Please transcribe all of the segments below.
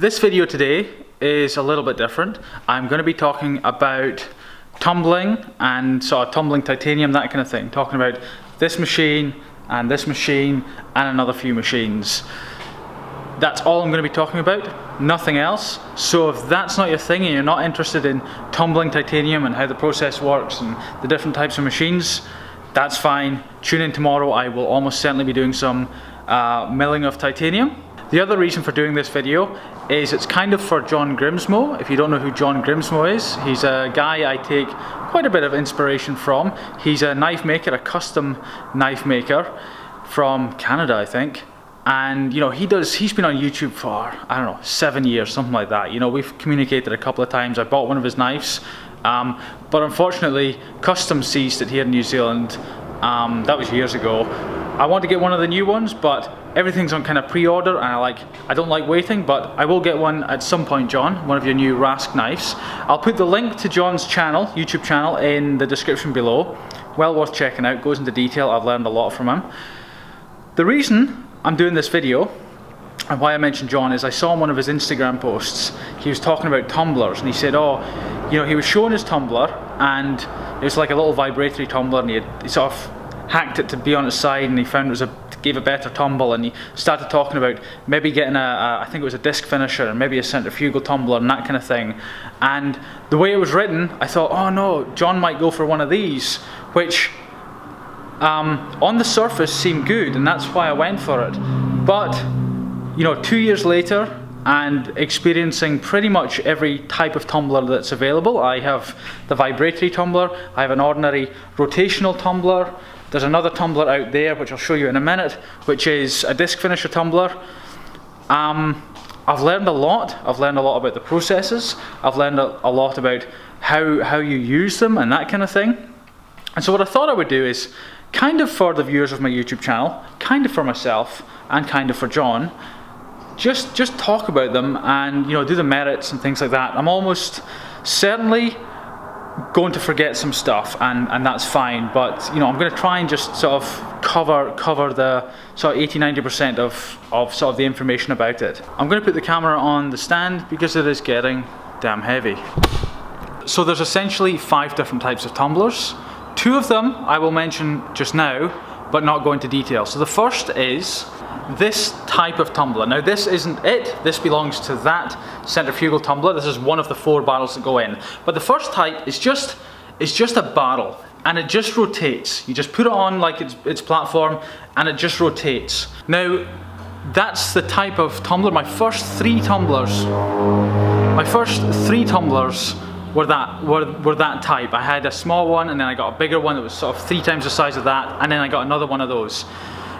This video today is a little bit different. I'm going to be talking about tumbling and sort of tumbling titanium, that kind of thing. Talking about this machine and another few machines. That's all I'm going to be talking about, nothing else. So if that's not your thing and you're not interested in tumbling titanium and how the process works and the different types of machines, that's fine. Tune in tomorrow. I will almost certainly be doing some milling of titanium. The other reason for doing this video is it's kind of for John Grimsmo. If you don't know who John Grimsmo is, he's a guy I take quite a bit of inspiration from. He's a knife maker, a custom knife maker from Canada, I think. And you know, he's been on YouTube for, I don't know, 7 years, something like that. You know, we've communicated a couple of times. I bought one of his knives, but unfortunately customs ceased it here in New Zealand. That was years ago. I want to get one of the new ones, but everything's on kind of pre-order, and I don't like waiting, but I will get one at some point, John, one of your new Rask knives. I'll put the link to John's channel, YouTube channel, in the description below. Well worth checking out, goes into detail. I've learned a lot from him. The reason I'm doing this video and why I mentioned John is I saw in one of his Instagram posts, he was talking about tumblers, and he said, oh, you know, he was showing his tumbler, and it was like a little vibratory tumbler, and he sort of hacked it to be on its side, and he found it gave a better tumble, and he started talking about maybe getting I think it was a disc finisher and maybe a centrifugal tumbler and that kind of thing. And the way it was written, I thought, oh no, John might go for one of these, which on the surface seemed good, and that's why I went for it. But you know, 2 years later and experiencing pretty much every type of tumbler that's available, I have the vibratory tumbler, I have an ordinary rotational tumbler. There's another tumbler out there, which I'll show you in a minute, which is a disc finisher tumbler. I've learned a lot. I've learned a lot about the processes. I've learned a lot about how you use them and that kind of thing. And so what I thought I would do is, kind of for the viewers of my YouTube channel, kind of for myself, and kind of for John, just talk about them and, you know, do the merits and things like that. I'm almost certainly going to forget some stuff, and that's fine, but you know, I'm going to try and just sort of cover the sort of 80-90% of sort of the information about it. I'm going to put the camera on the stand because it is getting damn heavy. So there's essentially 5 different types of tumblers. 2 of them I will mention just now, but not go into detail. So the first is this type of tumbler. Now this isn't it, this belongs to that centrifugal tumbler. This is one of the 4 barrels that go in. But the first type is just a barrel, and it just rotates. You just put it on like its platform, and it just rotates. Now that's the type of tumbler. My first 3 tumblers were that type. I had a small one, and then I got a bigger one that was sort of 3 times the size of that, and then I got another one of those.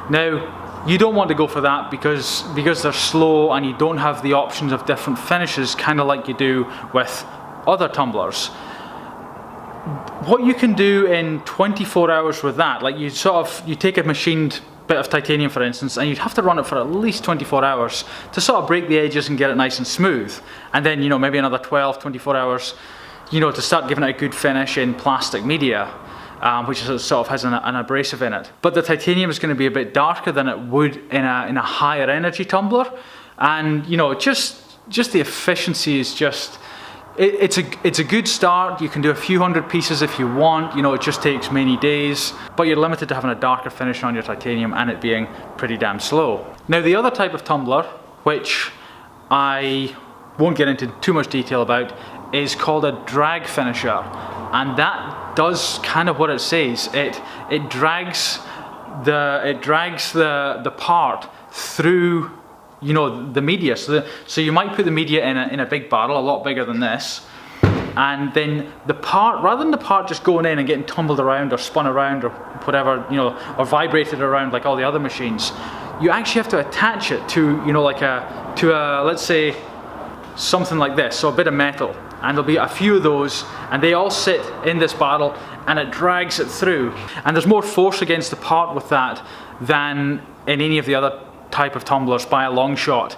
Now, you don't want to go for that because they're slow and you don't have the options of different finishes, kind of like you do with other tumblers. What you can do in 24 hours with that, like you take a machined bit of titanium, for instance, and you'd have to run it for at least 24 hours to sort of break the edges and get it nice and smooth. And then, you know, maybe another 12, 24 hours, you know, to start giving it a good finish in plastic media. Which sort of has an abrasive in it. But the titanium is going to be a bit darker than it would in a higher energy tumbler, and you know, just the efficiency is just, it's a good start. You can do a few hundred pieces if you want. You know, it just takes many days, but you're limited to having a darker finish on your titanium and it being pretty damn slow. Now the other type of tumbler, which I won't get into too much detail about, is called a drag finisher, and that does kind of what it says. It drags the part through, you know, the media. So you might put the media in a big barrel, a lot bigger than this, and then the part, rather than the part just going in and getting tumbled around or spun around or whatever, you know, or vibrated around like all the other machines, you actually have to attach it to, you know, like to a let's say something like this, so a bit of metal. And there'll be a few of those, and they all sit in this barrel, and it drags it through. And there's more force against the part with that than in any of the other type of tumblers by a long shot.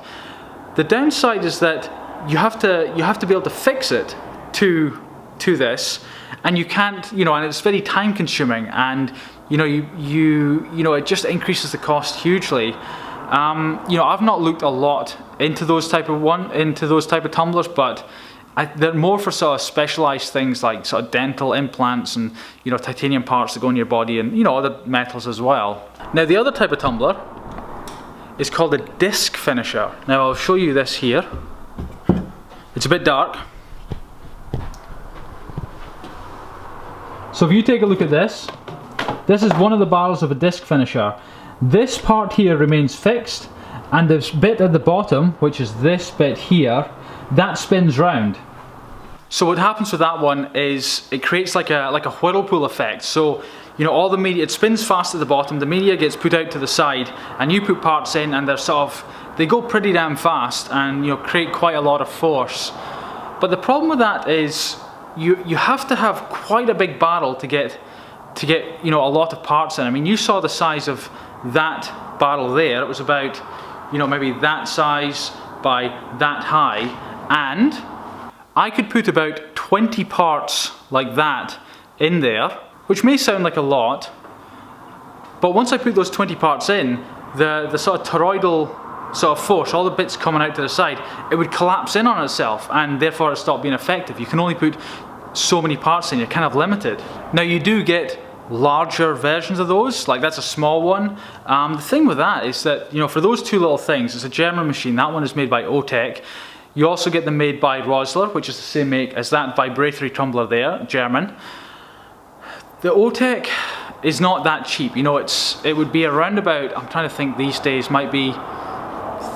The downside is that you have to be able to fix it to this, and you can't, you know, and it's very time consuming, and you know, you know, it just increases the cost hugely. You know, I've not looked a lot into those type of tumblers, but they're more for sort of specialised things like sort of dental implants and, you know, titanium parts that go in your body, and, you know, other metals as well. Now the other type of tumbler is called a disc finisher. Now I'll show you this here. It's a bit dark. So if you take a look at this, this is one of the barrels of a disc finisher. This part here remains fixed, and this bit at the bottom, which is this bit here, that spins round. So what happens with that one is it creates like a whirlpool effect. So, you know, all the media, it spins fast at the bottom, the media gets put out to the side, and you put parts in, and they go pretty damn fast, and, you know, create quite a lot of force. But the problem with that is you have to have quite a big barrel to get, you know, a lot of parts in. I mean, you saw the size of that barrel there. It was about, you know, maybe that size by that high, and I could put about 20 parts like that in there, which may sound like a lot, but once I put those 20 parts in, the sort of toroidal sort of force, all the bits coming out to the side, it would collapse in on itself, and therefore it stopped being effective. You can only put so many parts in, you're kind of limited. Now you do get larger versions of those, like that's a small one. The thing with that is that, you know, for those two little things, it's a German machine. That one is made by Otec. You also get them made by Rosler, which is the same make as that vibratory tumbler there, German. The Otec is not that cheap. You know, it would be around about, I'm trying to think these days, might be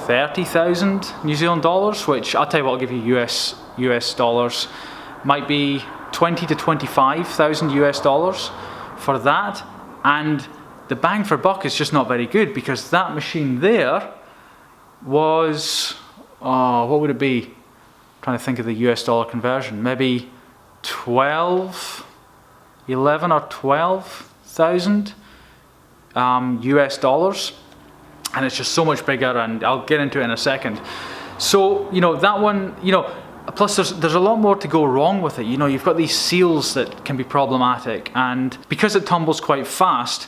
30,000 New Zealand dollars, which I'll tell you what, I'll give you US dollars, might be 20 to 25,000 US dollars for that. And the bang for buck is just not very good, because that machine there was, what would it be? I'm trying to think of the US dollar conversion, maybe 11 or 12,000 US dollars. And it's just so much bigger, and I'll get into it in a second. So, you know, that one, you know, plus there's a lot more to go wrong with it. You know, you've got these seals that can be problematic, and because it tumbles quite fast,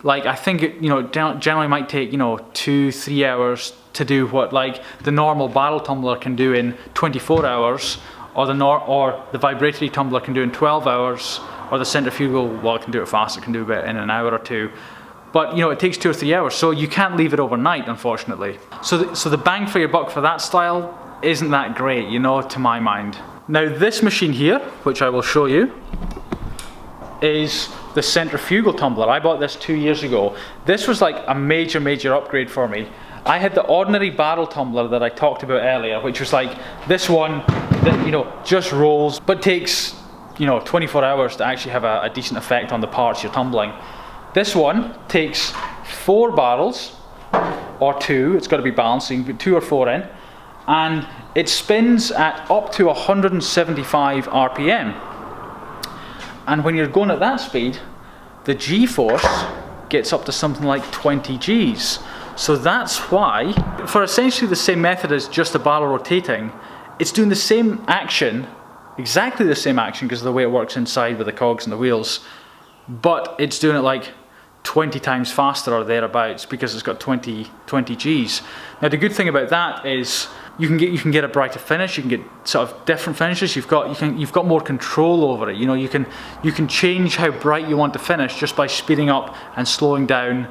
like, I think it, you know, generally might take, you know, 2-3 hours to do what, like, the normal barrel tumbler can do in 24 hours, or the vibratory tumbler can do in 12 hours, or the centrifugal, well, it can do it fast, it can do it in an hour or two. But, you know, it takes 2 or 3 hours, so you can't leave it overnight, unfortunately. So the bang for your buck for that style isn't that great, you know, to my mind. Now this machine here, which I will show you, is the centrifugal tumbler. I bought this 2 years ago. This was like a major upgrade for me. I had the ordinary barrel tumbler that I talked about earlier, which was like this one that, you know, just rolls, but takes, you know, 24 hours to actually have a decent effect on the parts you're tumbling. This one takes 4 barrels, or 2, it's got to be balanced, so you can put 2 or 4 in, and it spins at up to 175 RPM. And when you're going at that speed, the G-force gets up to something like 20 Gs. So that's why, for essentially the same method as just a barrel rotating, it's doing the same action, exactly the same action because of the way it works inside with the cogs and the wheels, but it's doing it like 20 times faster or thereabouts because it's got 20 Gs. Now the good thing about that is you can get a brighter finish, you can get sort of different finishes, you've got more control over it. You know, you can change how bright you want to finish just by speeding up and slowing down,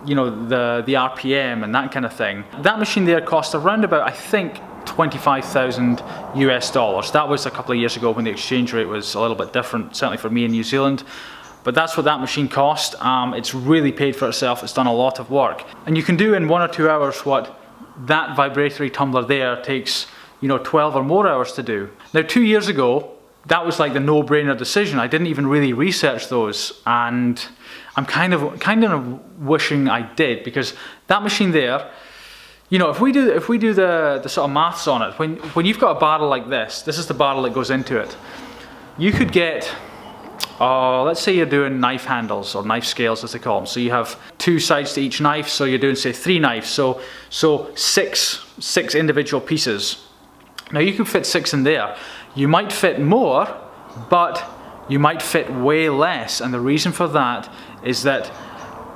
you know, the RPM and that kind of thing. That machine there cost around about, I think, 25,000 US dollars. That was a couple of years ago when the exchange rate was a little bit different, certainly for me in New Zealand. But that's what that machine cost. It's really paid for itself. It's done a lot of work. And you can do in 1 or 2 hours what that vibratory tumbler there takes, you know, 12 or more hours to do. Now 2 years ago, that was like the no-brainer decision. I didn't even really research those, and I'm kind of wishing I did, because that machine there, you know, if we do the sort of maths on it, when you've got a barrel like this is the barrel that goes into it. You could get, let's say you're doing knife handles or knife scales as they call them. So you have 2 sides to each knife, so you're doing, say, 3 knives. So 6 individual pieces. Now you could fit 6 in there. You might fit more, but you might fit way less. And the reason for that is that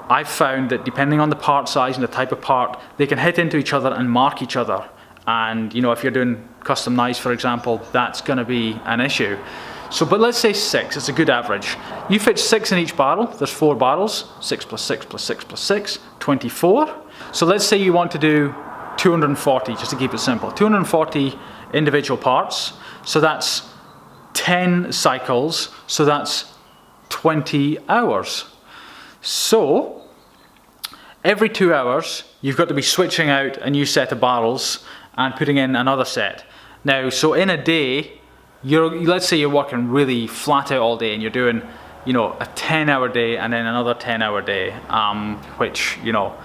I've found that depending on the part size and the type of part, they can hit into each other and mark each other. And you know, if you're doing custom knives, for example, that's going to be an issue. So, but let's say 6, it's a good average. You fit 6 in each barrel, there's 4 barrels, 6 plus 6 plus 6 plus 6, 24. So let's say you want to do 240, just to keep it simple. 240 individual parts, so that's 10 cycles, so that's 20 hours. So, every 2 hours, you've got to be switching out a new set of barrels and putting in another set. Now, so in a day, let's say you're working really flat out all day and you're doing, you know, a 10-hour day and then another 10-hour day, which, you know,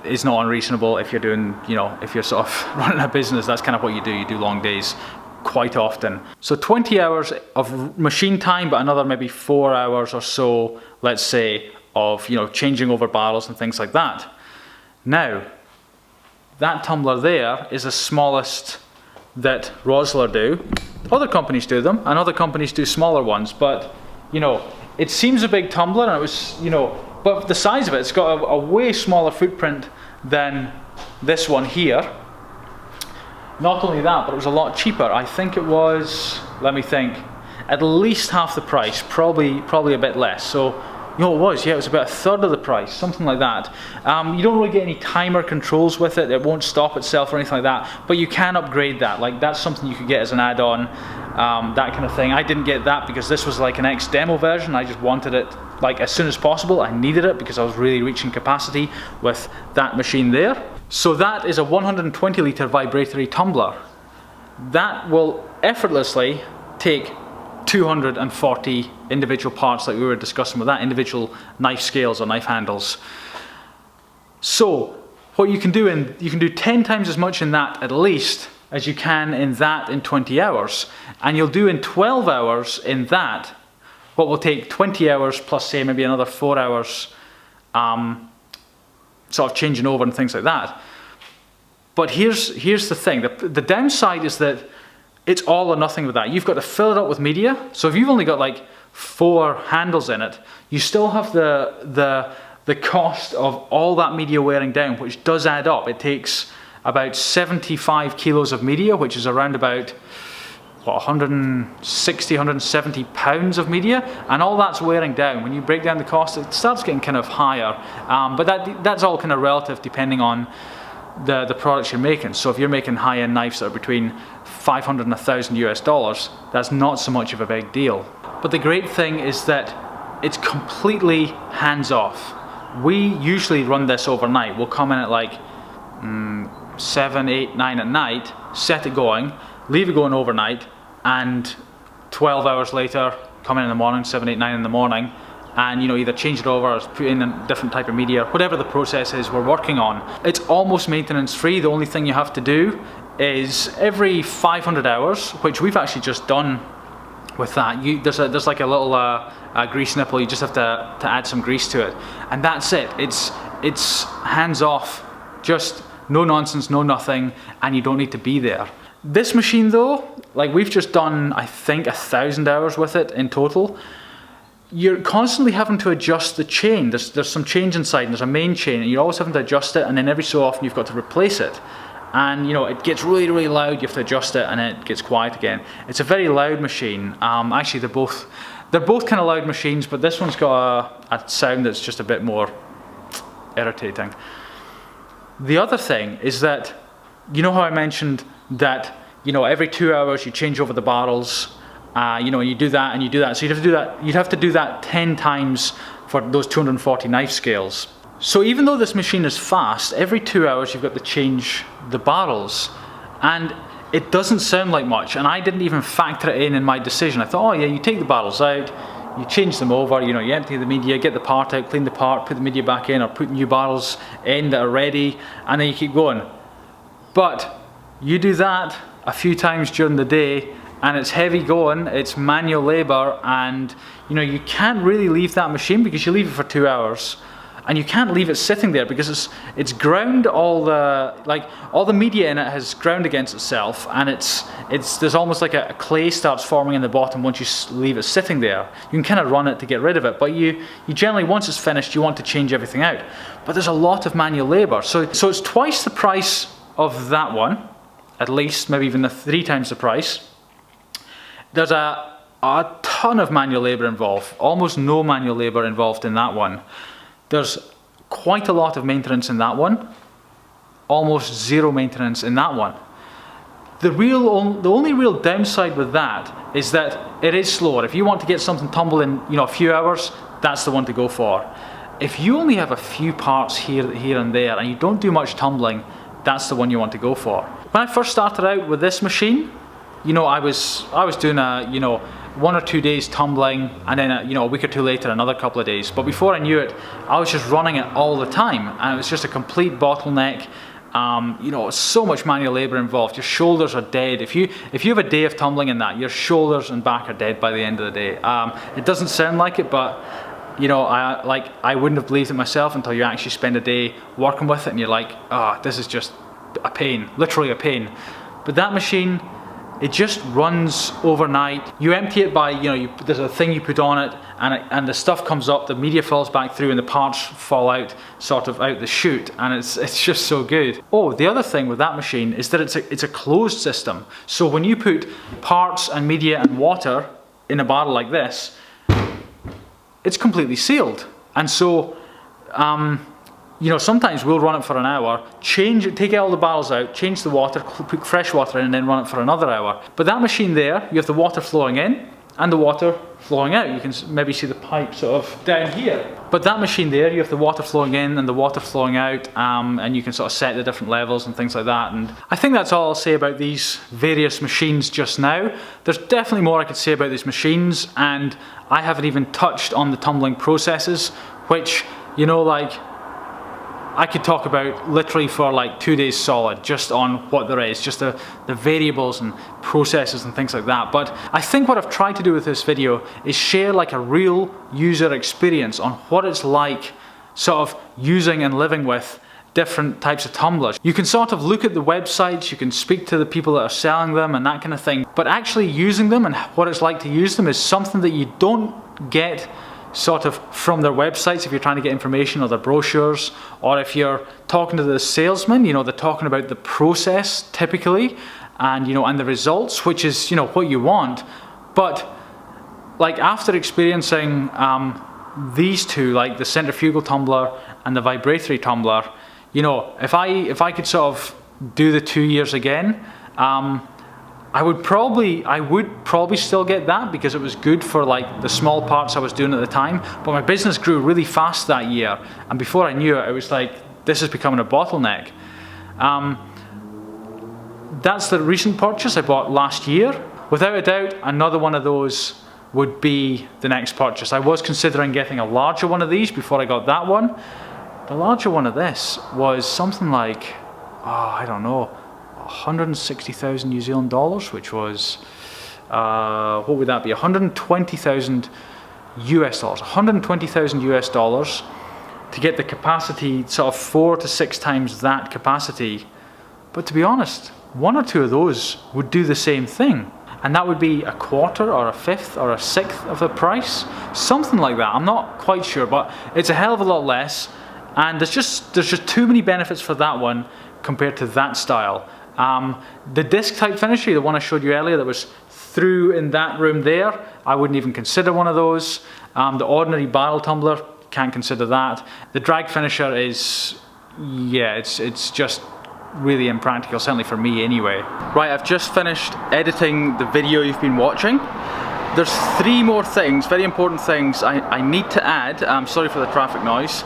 is not unreasonable if you're doing, you know, if you're sort of running a business. That's kind of what you do long days quite often. So 20 hours of machine time, but another maybe 4 hours or so, let's say, of, you know, changing over barrels and things like that. Now, that tumbler there is the smallest that Rossler do. Other companies do them, and other companies do smaller ones, but, you know, it seems a big tumbler, and it was, you know, but the size of it, it's got a way smaller footprint than this one here. Not only that, but it was a lot cheaper. I think it was, let me think, at least half the price, probably a bit less. So, you know, it was about a third of the price, something like that. You don't really get any timer controls with it. It won't stop itself or anything like that, but you can upgrade that. Like, that's something you could get as an add-on, that kind of thing. I didn't get that because this was like an ex-demo version. I just wanted it like as soon as possible. I needed it because I was really reaching capacity with that machine there. So that is a 120 litre vibratory tumbler. That will effortlessly take 240 individual parts like we were discussing with that, individual knife scales or knife handles. So what you can do you can do 10 times as much in that at least as you can in that in 20 hours. And you'll do in 12 hours in that what will take 20 hours plus say maybe another 4 hours sort of changing over and things like that. But here's the thing, the downside is that it's all or nothing with that. You've got to fill it up with media. So if you've only got like 4 handles in it, you still have the cost of all that media wearing down, which does add up. It takes about 75 kilos of media, which is around about, what, 160, 170 pounds of media, and all that's wearing down. When you break down the cost, it starts getting kind of higher. But that's all kind of relative depending on the products you're making. So if you're making high-end knives that are between 500 and $1,000 US, that's not so much of a big deal. But the great thing is that it's completely hands-off. We usually run this overnight. We'll come in at like 7, 8, 9 at night, set it going, leave it going overnight, and 12 hours later, come in the morning, 7, 8, 9 in the morning, and you know, either change it over or put in a different type of media, whatever the process is we're working on. It's almost maintenance free. The only thing you have to do is every 500 hours, which we've actually just done with that, there's like a little grease nipple. You just have to add some grease to it, and that's it. It's hands off, just no nonsense, no nothing, and you don't need to be there. This machine though, like we've just done, I think 1,000 hours with it in total. You're constantly having to adjust the chain. There's some change inside, and there's a main chain, and you're always having to adjust it, and then every so often you've got to replace it. And you know, it gets really, really loud, you have to adjust it, and it gets quiet again. It's a very loud machine. Actually, they're both kind of loud machines, but this one's got a sound that's just a bit more irritating. The other thing is that, you know how I mentioned that, you know, every 2 hours you change over the barrels, you know, you do that and you do that. So you'd have to do that 10 times for those 240 knife scales. So even though this machine is fast, every 2 hours you've got to change the barrels, and it doesn't sound like much, and I didn't even factor it in my decision. I thought, oh yeah, you take the barrels out, you change them over, you know, you empty the media, get the part out, clean the part, put the media back in, or put new barrels in that are ready, and then you keep going. But you do that a few times during the day, and it's heavy going, it's manual labor, and you know, you can't really leave that machine because you leave it for 2 hours. and you can't leave it sitting there because it's ground all the media in it has ground against itself, and there's almost like a clay starts forming in the bottom once you leave it sitting there. You can kind of run it to get rid of it, but you generally, once it's finished, you want to change everything out. But there's a lot of manual labor, so it's twice the price of that one, at least, maybe even 3 times the price. There's a ton of manual labor involved, almost no manual labor involved in that one. There's quite a lot of maintenance in that one, almost zero maintenance in that one. The only real downside with that is that it is slower. If you want to get something tumble in, a few hours, that's the one to go for. If you only have a few parts here and there, and you don't do much tumbling, that's the one you want to go for. When I first started out with this machine, I was doing 1 or 2 days tumbling, and then a week or 2 later another couple of days. But before I knew it, I was just running it all the time, and it was just a complete bottleneck. So much manual labor involved. Your shoulders are dead. If you have a day of tumbling in that, your shoulders and back are dead by the end of the day. It doesn't sound like it, but I wouldn't have believed it myself until you actually spend a day working with it, and you're like, this is just a pain, literally a pain. But that machine, it just runs overnight. You empty it by, there's a thing you put on it, and the stuff comes up, the media falls back through, and the parts fall out, sort of out the chute, and it's just so good. Oh, the other thing with that machine is that it's a closed system. So when you put parts and media and water in a barrel like this, it's completely sealed. And so, sometimes we'll run it for an hour, take all the barrels out, change the water, put fresh water in, and then run it for another hour. But that machine there, you have the water flowing in and the water flowing out. You can maybe see the pipe sort of down here. But that machine there, you have the water flowing in and the water flowing out, and you can sort of set the different levels and things like that. And I think that's all I'll say about these various machines just now. There's definitely more I could say about these machines, and I haven't even touched on the tumbling processes, which, I could talk about literally for like 2 days solid, just on what there is, just the variables and processes and things like that. But I think what I've tried to do with this video is share like a real user experience on what it's like sort of using and living with different types of tumblers. You can sort of look at the websites, you can speak to the people that are selling them and that kind of thing, but actually using them and what it's like to use them is something that you don't get sort of from their websites if you're trying to get information, or their brochures, or if you're talking to the salesman, they're talking about the process typically, and and the results, which is what you want. But like after experiencing these two, like the centrifugal tumbler and the vibratory tumbler, if I could sort of do the 2 years again, I would probably still get that because it was good for like the small parts I was doing at the time. But my business grew really fast that year, and before I knew it, it was like, this is becoming a bottleneck. That's the recent purchase I bought last year. Without a doubt, another one of those would be the next purchase. I was considering getting a larger one of these before I got that one. The larger one of this was something like, I don't know, 160,000 New Zealand dollars, which was, what would that be, 120,000 US dollars, 120,000 US dollars to get the capacity, sort of 4 to 6 times that capacity. But to be honest, 1 or 2 of those would do the same thing, and that would be a quarter or a fifth or a sixth of the price, something like that. I'm not quite sure, but it's a hell of a lot less, and there's just too many benefits for that one compared to that style. The disc type finisher, the one I showed you earlier that was through in that room there, I wouldn't even consider one of those. The ordinary barrel tumbler, can't consider that. The drag finisher is, it's just really impractical, certainly for me anyway. Right, I've just finished editing the video you've been watching. There's 3 more things, very important things I need to add. Sorry for the traffic noise,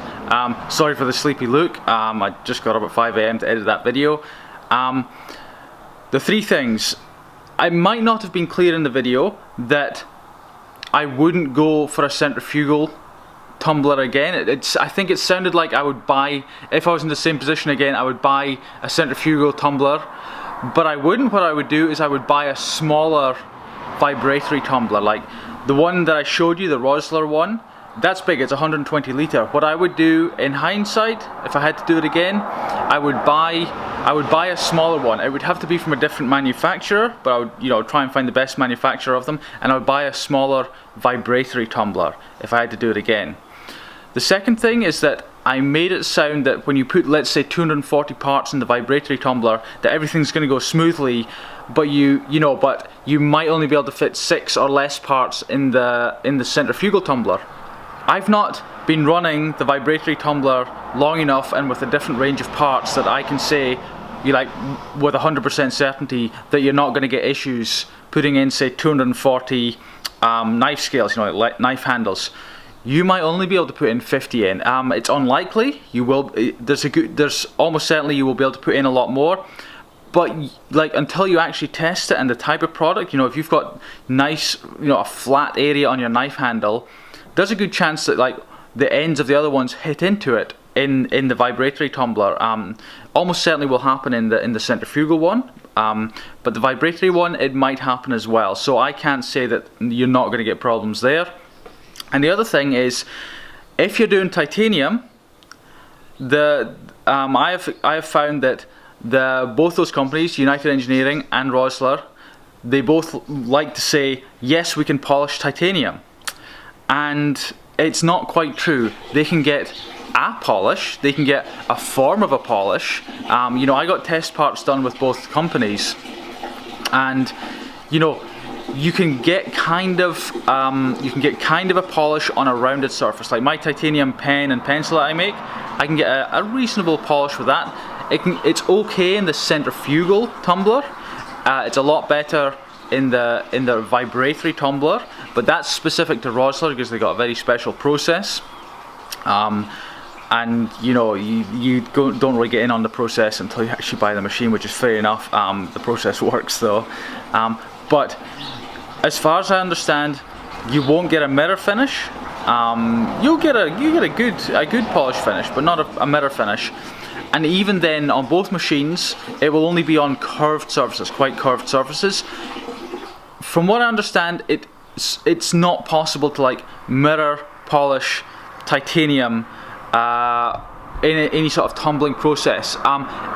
sorry for the sleepy look. I just got up at 5 AM to edit that video. The 3 things, I might not have been clear in the video that I wouldn't go for a centrifugal tumbler again. I think it sounded like I would buy, if I was in the same position again, I would buy a centrifugal tumbler, but I wouldn't. What I would do is I would buy a smaller vibratory tumbler, like the one that I showed you, the Rosler one. that's big, it's 120 litre. What I would do in hindsight, if I had to do it again, I would buy a smaller one. It would have to be from a different manufacturer, but I would, you know, try and find the best manufacturer of them, and I would buy a smaller vibratory tumbler if I had to do it again. The second thing is that I made it sound that when you put, let's say, 240 parts in the vibratory tumbler, that everything's going to go smoothly, but you might only be able to fit 6 or less parts in the centrifugal tumbler. I've not been running the vibratory tumbler long enough and with a different range of parts that I can say, with 100% certainty that you're not going to get issues putting in, say, 240 knife scales, like knife handles. You might only be able to put in 50 in. It's unlikely. You will. There's almost certainly you will be able to put in a lot more. But until you actually test it and the type of product, if you've got nice, a flat area on your knife handle, there's a good chance that the ends of the other ones hit into it in the vibratory tumbler. Almost certainly will happen in the centrifugal one. But the vibratory one, it might happen as well. So I can't say that you're not going to get problems there. And the other thing is, if you're doing titanium, I have found that both those companies, United Engineering and Roessler, they both like to say, yes, we can polish titanium. And it's not quite true. They can get a polish, they can get a form of a polish. I got test parts done with both companies, and you can get kind of a polish on a rounded surface. Like my titanium pen and pencil that I make, I can get a reasonable polish with that. It's okay in the centrifugal tumbler. It's a lot better in the vibratory tumbler, but that's specific to Roessler because they got a very special process. And you don't really get in on the process until you actually buy the machine, which is fair enough. The process works though. But as far as I understand, you won't get a mirror finish. You'll get a good polish finish, but not a mirror finish. And even then, on both machines, it will only be on curved surfaces, quite curved surfaces. From what I understand, it's not possible to mirror polish titanium in any sort of tumbling process.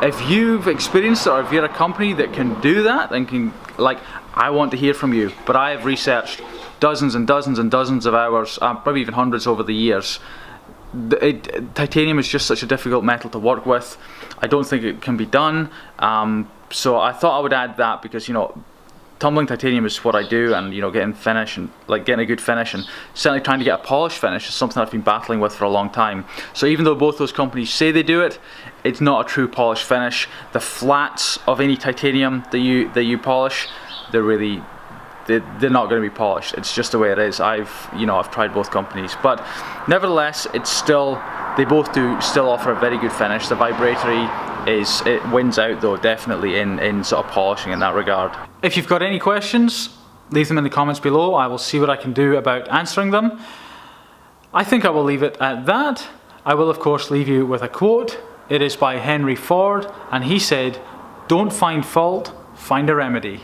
If you've experienced it, or if you're a company that can do that, and can, I want to hear from you. But I have researched dozens and dozens and dozens of hours, probably even hundreds over the years. Titanium is just such a difficult metal to work with. I don't think it can be done. So I thought I would add that because tumbling titanium is what I do, and getting finish and getting a good finish, and certainly trying to get a polish finish is something I've been battling with for a long time. So even though both those companies say they do it, it's not a true polish finish. The flats of any titanium that you polish, they're not going to be polished. It's just the way it is. I've tried both companies, but nevertheless, they both do still offer a very good finish. The vibratory it wins out though, definitely in sort of polishing in that regard. If you've got any questions, leave them in the comments below. I will see what I can do about answering them. I think I will leave it at that. I will of course leave you with a quote. It is by Henry Ford, and he said, "Don't find fault, find a remedy."